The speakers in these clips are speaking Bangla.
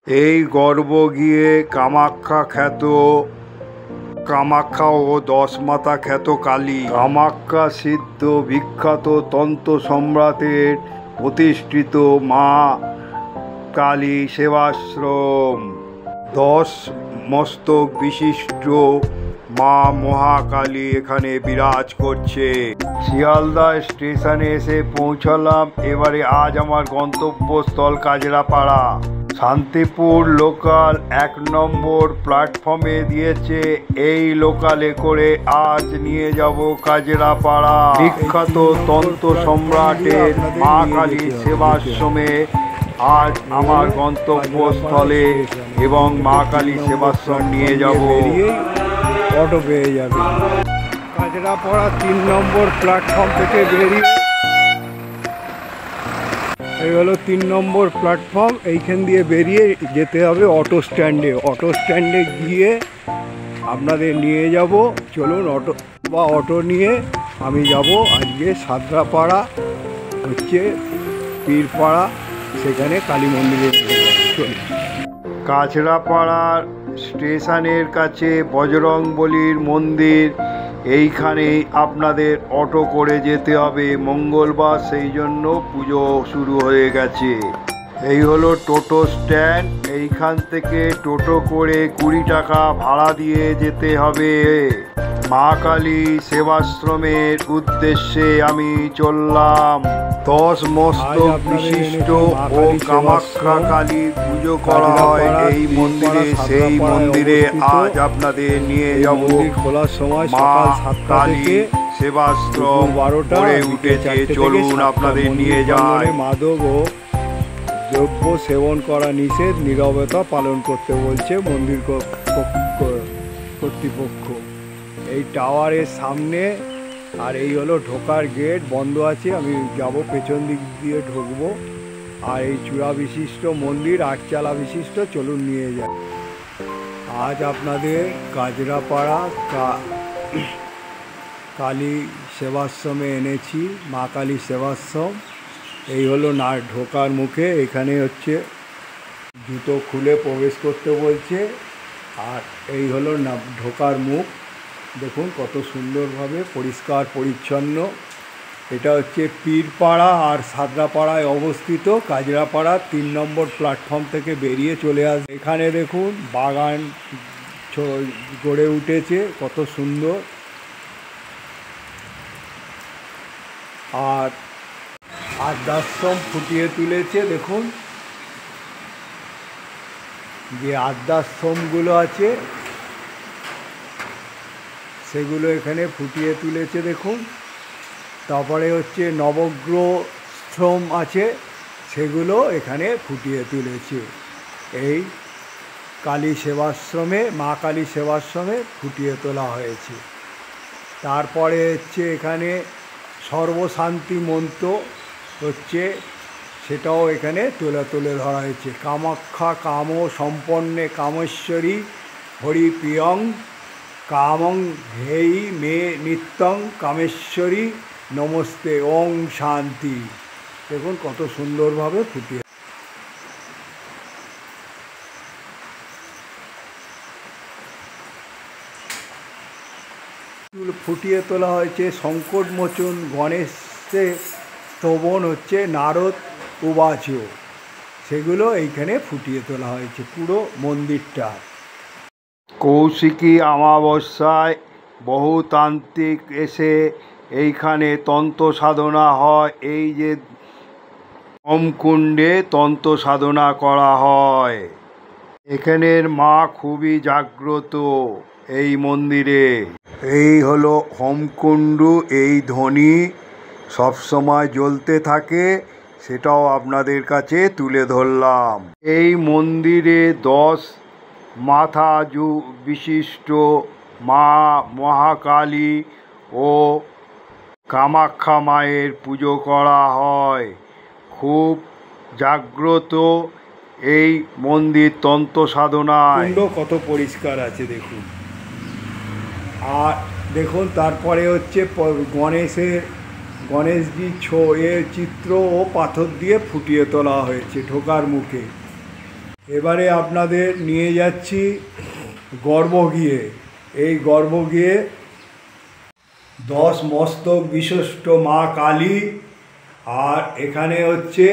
এই গর্ব গিয়ে কামাখ্যা খ্যাত কামাখ্যা ও 10 মাতা খ্যাত কালী। কামাখ্যা সিদ্ধ বিখ্যাত তন্ত্র সম্রাটের প্রতিষ্ঠিত মা কালী সেবাশ্রম। 10 মস্তক বিশিষ্ট মা মহাকালী এখানে বিরাজ করছে। শিয়ালদা স্টেশনে এসে পৌঁছালাম। এবারে আজ আমার গন্তব্যস্থল কাজরাপাড়া। শান্তিপুর লোকাল 1 নম্বর প্ল্যাটফর্মে দিয়েছে। এই লোকালে করে আজ নিয়ে যাব কাজরাপাড়া। বিখ্যাত তন্ত্র সম্রাটের মা কালী সেবাশ্রমে আজ আমার গন্তব্যস্থলে এবং মা কালী সেবাশ্রম নিয়ে যাব। অটো পেয়ে যাবে। কাজরাপাড়া 3 নম্বর প্ল্যাটফর্ম থেকে বেরিয়ে এই হলো 3 নম্বর প্ল্যাটফর্ম। এইখান দিয়ে বেরিয়ে যেতে হবে অটো স্ট্যান্ডে। অটো স্ট্যান্ডে গিয়ে আপনাদের নিয়ে যাব। চলুন অটো নিয়ে আমি যাব আজকে সাদরাপাড়া হচ্ছে পীরপাড়া, সেখানে কালী মন্দিরে। চলুন। কাছড়াপাড়ার স্টেশনের কাছে বজরংবলীর মন্দির, এইখানেই আপনাদের অটো করে যেতে হবে। মঙ্গলবার, সেই জন্য পুজো শুরু হয়ে গেছে। এই হলো টোটো স্ট্যান্ড। এইখান থেকে টোটো করে 20 টাকা ভাড়া দিয়ে যেতে হবে। মা কালী সেবাশ্রমের উদ্দেশ্যে আমি চললাম। 10 মস্তক বিশিষ্ট ও কামাখ্যা কালী পুজো করা হয় এই মন্দিরে। সেই মন্দিরে আজ আপনাদের নিয়ে যাব। খোলার সময় মা সকাল 7টা থেকে সেবাশ্রম 12টা গড়ে উঠেছে। চলুন আপনাদের নিয়ে যাই। মাদক ও দ্রব্য সেবন করা নিষেধ, নীরবতা পালন করতে বলছে মন্দির কর্তৃপক্ষ। এই টাওয়ারের সামনে। আর এই হলো ঢোকার গেট, বন্ধ আছে। আমি যাব, পেছন দিক দিয়ে ঢুকবো। আর এই চূড়া বিশিষ্ট মন্দির, 8 চালা বিশিষ্ট। চলুন নিয়ে যাই। আজ আপনাদের কাজরাপাড়া কালী সেবাশ্রমে এনেছি। মা কালী সেবাশ্রম। এই হলো না ঢোকার মুখে। এখানে হচ্ছে জুতো খুলে প্রবেশ করতে বলছে। আর এই হলো না ঢোকার মুখ। দেখুন কত সুন্দরভাবে পরিষ্কার পরিচ্ছন্ন। এটা হচ্ছে পীরপাড়া আর সাদরাপাড়ায় অবস্থিত। কাজরাপাড়া 3 নম্বর প্ল্যাটফর্ম থেকে বেরিয়ে চলে আসবে। এখানে দেখুন বাগান গড়ে উঠেছে, কত সুন্দর। আর আদ্যাশ্রম ফুটিয়ে তুলেছে। দেখুন যে আদ্যাশ্রমগুলো আছে সেগুলো এখানে ফুটিয়ে তুলেছে। দেখুন, তারপরে হচ্ছে নবগ্রহশ্রম আছে, সেগুলো এখানে ফুটিয়ে তুলেছে। এই কালী সেবাশ্রমে, মা কালী সেবাশ্রমে ফুটিয়ে তোলা হয়েছে। তারপরে হচ্ছে এখানে সর্বশান্তি মন্ত্র হচ্ছে, সেটাও এখানে তুলে ধরা হয়েছে। কামাখ্যা কাম সম্পন্নে কামেশ্বরী হরি প্রিয়ং কামং হেই মে নিত্যং কামেশ্বরী নমস্তে ওং শান্তি। দেখুন কত সুন্দরভাবে ফুটিয়ে তোলা হয়েছে। সংকটমোচন গণেশের স্তবন হচ্ছে নারদ উবাচ, সেগুলো এইখানে ফুটিয়ে তোলা হয়েছে পুরো মন্দিরটা। কৌশিকী অমাবস্যায় বহু তান্ত্রিক এসে এইখানে তন্ত্র সাধনা হয়। এই যে হোমকুণ্ডে তন্ত্র সাধনা করা হয়। এখানের মা খুবই জাগ্রত এই মন্দিরে। এই হলো হোমকুণ্ড। এই ধ্বনি সবসময় জ্বলতে থাকে, সেটাও আপনাদের কাছে তুলে ধরলাম। এই মন্দিরে 10 মাথা বিশিষ্ট মা মহাকালী ও কামাখ্যা মায়ের পুজো করা হয়। খুব জাগ্রত এই মন্দির তন্ত্র সাধনায়। কত পরিষ্কার আছে দেখুন। আর দেখুন তারপরে হচ্ছে গণেশজি এর চিত্র ও পাথর দিয়ে ফুটিয়ে তোলা হয়েছে ঢোকার মুখে। এবারে আপনাদের নিয়ে যাচ্ছি গর্ভগৃহে। এই গর্ভগৃহে 10 মস্তক বিশিষ্ট মা কালী, আর এখানে হচ্ছে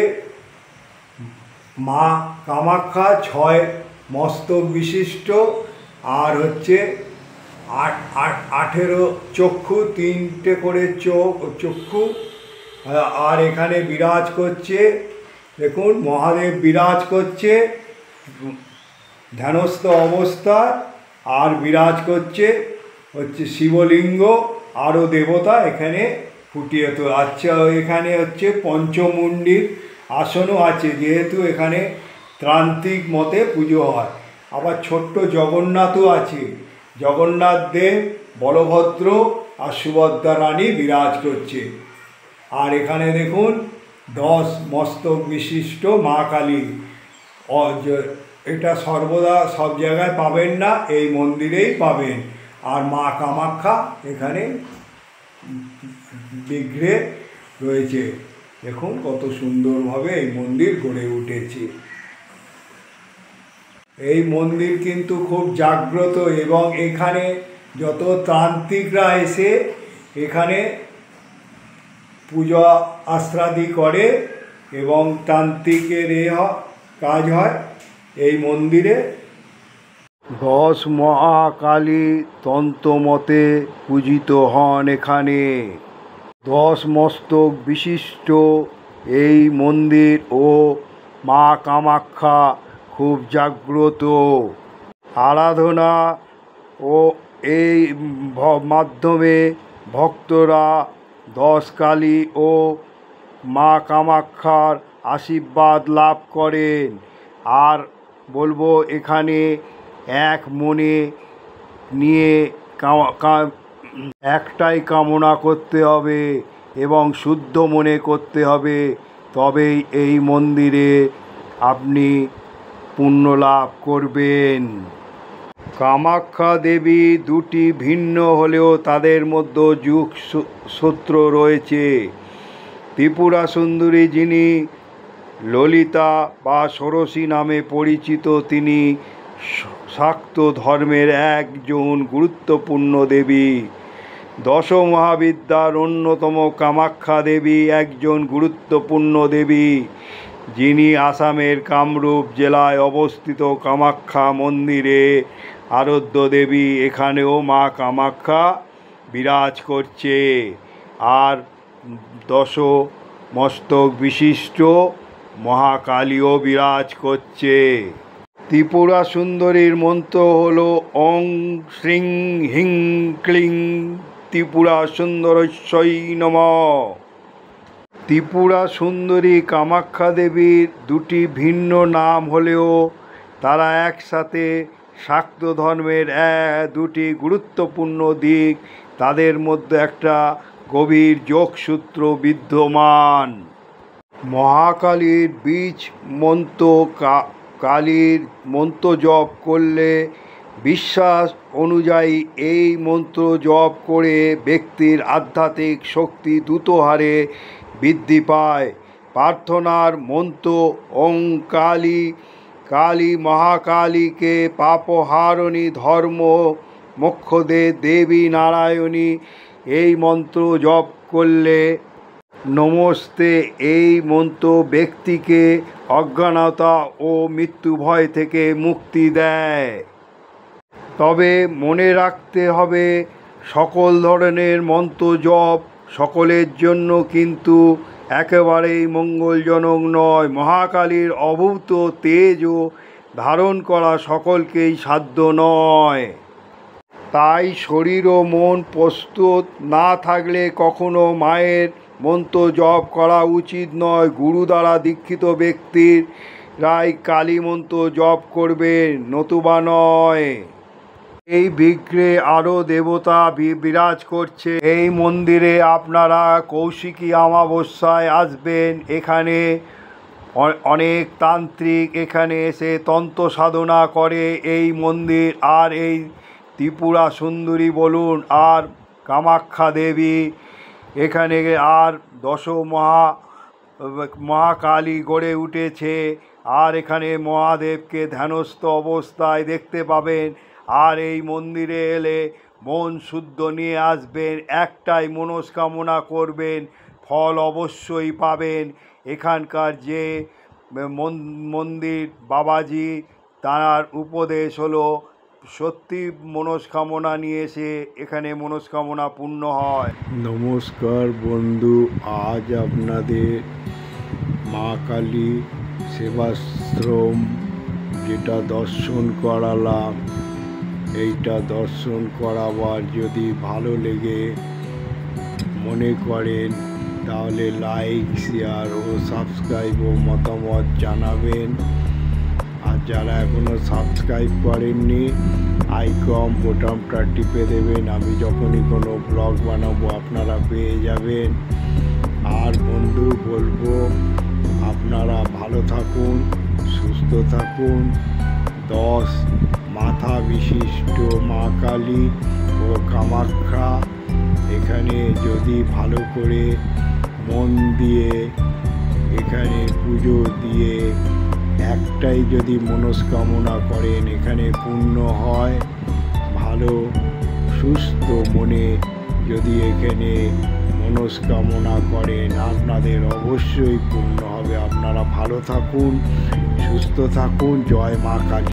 মা কামাখ্যা 6 মস্তক বিশিষ্ট, আর হচ্ছে 18 চক্ষু, 3টে করে চক্ষু। আর এখানে বিরাজ করছে, দেখুন মহাদেব বিরাজ করছে ধ্যানস্থ অবস্থায়, আর বিরাজ করছে হচ্ছে শিবলিঙ্গ, আরও দেবতা এখানে ফুটিয়ে তো। আচ্ছা, এখানে হচ্ছে পঞ্চমুণ্ডির আসনও আছে, যেহেতু এখানে তান্ত্রিক মতে পুজো হয়। আবার ছোট্ট জগন্নাথও আছে, জগন্নাথ দেব, বলভদ্র আর সুভদ্রা রানী বিরাজ করছে। আর এখানে দেখুন 10 মস্তক বিশিষ্ট মা কালী। এটা সর্বদা সব জায়গায় পাবেন না, এই মন্দিরেই পাবেন। আর মা কামাখ্যা এখানে বিগ্রহে রয়েছে। দেখুন কত সুন্দরভাবে এই মন্দির গড়ে উঠেছে। এই মন্দির কিন্তু খুব জাগ্রত, এবং এখানে যত তান্ত্রিকরা এসে এখানে পূজা আশ্রাদি করে এবং তান্ত্রিকের কাজ হয় এই মন্দিরে। 10 মহাকালী তন্ত্রমতে পূজিত হন এখানে। 10 মস্তক বিশিষ্ট এই মন্দির ও মা কামাখ্যা খুব জাগ্রত। আরাধনা ও এই মাধ্যমে ভক্তরা 10 কালী ও মা কামাখ্যার আশীর্বাদ লাভ করেন। আর বলবো, এখানে এক মনে নিয়ে একটাই কামনা করতে হবে এবং শুদ্ধ মনে করতে হবে, তবেই এই মন্দিরে আপনি পুণ্য লাভ করবেন। কামাখ্যা দেবী দুটি ভিন্ন হলেও তাদের মধ্যে যোগসূত্র রয়েছে। ত্রিপুরা সুন্দরী, যিনি ললিতা বা ষোড়শী নামে পরিচিত, তিনি শাক্ত ধর্মের একজন গুরুত্বপূর্ণ দেবী। 10 মহাবিদ্যার অন্যতম কামাখ্যা দেবী একজন গুরুত্বপূর্ণ দেবী, যিনি আসামের কামরূপ জেলায় অবস্থিত কামাখ্যা মন্দিরে আরাধ্য দেবী। এখানেও মা কামাখ্যা বিরাজ করছে, আর 10 মস্তক বিশিষ্ট মহাকালীও বিরাজ করছে। ত্রিপুরা সুন্দরীর মন্ত্র হল ওং শ্রীং হিং ক্লিং ত্রিপুরা সুন্দরস্যই নমঃ। ত্রিপুরা সুন্দরী কামাখ্যা দেবীর দুটি ভিন্ন নাম হলেও তারা একসাথে শাক্ত ধর্মের দুটি গুরুত্বপূর্ণ দিক, তাদের মধ্যে একটা গভীর যোগসূত্র বিদ্যমান। মহাকালীর বীজ মন্ত্র কালীর মন্ত্র জপ করলে বিশ্বাস অনুযায়ী এই মন্ত্র জপ করে ব্যক্তির আধ্যাত্মিক শক্তি দ্রুত হারে বৃদ্ধি পায়। প্রার্থনার মন্ত্র ওং কালী কালী মহাকালীকে পাপহারিণী ধর্ম মোক্ষদে দেবী নারায়ণী, এই মন্ত্র জপ করলে নমস্তে এই মন্ত্র ব্যক্তিকে অজ্ঞানতা ও মৃত্যু ভয় থেকে মুক্তি দেয়। তবে মনে রাখতে হবে, সকল ধরনের মন্ত্র জপ সকলের জন্য কিন্তু একেবারেই মঙ্গলজনক নয়। মহাকালীর অভূত তেজও ধারণ করা সকলকেই সাধ্য নয়। তাই শরীর ও মন প্রস্তুত না থাকলে কখনো মায়ের মন্ত্র জপ করা উচিত নয়। গুরু দ্বারা দীক্ষিত ব্যক্তিরাই কালী মন্ত্র জপ করবেন, নতুবা নয়। এই বিগ্রহে আরও দেবতা বিরাজ করছে। এই মন্দিরে আপনারা কৌশিকী অমাবস্যায় আসবেন। এখানে অনেক তান্ত্রিক এখানে এসে তন্ত্র সাধনা করে এই মন্দির। আর এই ত্রিপুরা সুন্দরী বলুন আর কামাখ্যা দেবী, এখানে আর 10 মহাকালী গড়ে উঠেছে। আর এখানে মহাদেবকে ধ্যানস্থ অবস্থায় দেখতে পাবেন। আর এই মন্দিরে এলে মন শুদ্ধ নিয়ে আসবেন, একটাই মনস্কামনা করবেন, ফল অবশ্যই পাবেন। এখানকার যে মন্দির বাবাজি, তার উপদেশ হলো সত্যি মনস্কামনা নিয়ে এসে এখানে মনস্কামনা পূর্ণ হয়। নমস্কার বন্ধু, আজ আপনাদের মা কালী সেবাশ্রম যেটা দর্শন করালাম, এইটা দর্শন করাবার যদি ভালো লেগে মনে করেন তাহলে লাইক, শেয়ার ও সাবস্ক্রাইব ও মতামত জানাবেন। আর যারা এখনও সাবস্ক্রাইব করেননি, আইকন বোতামটা টিপে দেবেন। আমি যখনই কোনো ব্লগ বানাবো আপনারা পেয়ে যাবেন। আর বন্ধু বলবো, আপনারা ভালো থাকুন, সুস্থ থাকুন। 10 মাথা বিশিষ্ট মা কালী ও কামাখ্যা, এখানে যদি ভালো করে মন দিয়ে এখানে পুজো দিয়ে একটাই যদি মনস্কামনা করেন, এখানে পূর্ণ হয়। ভালো সুস্থ মনে যদি এখানে মনস্কামনা করেন, আপনাদের অবশ্যই পূর্ণ হবে। আপনারা ভালো থাকুন, সুস্থ থাকুন। জয় মা কালী।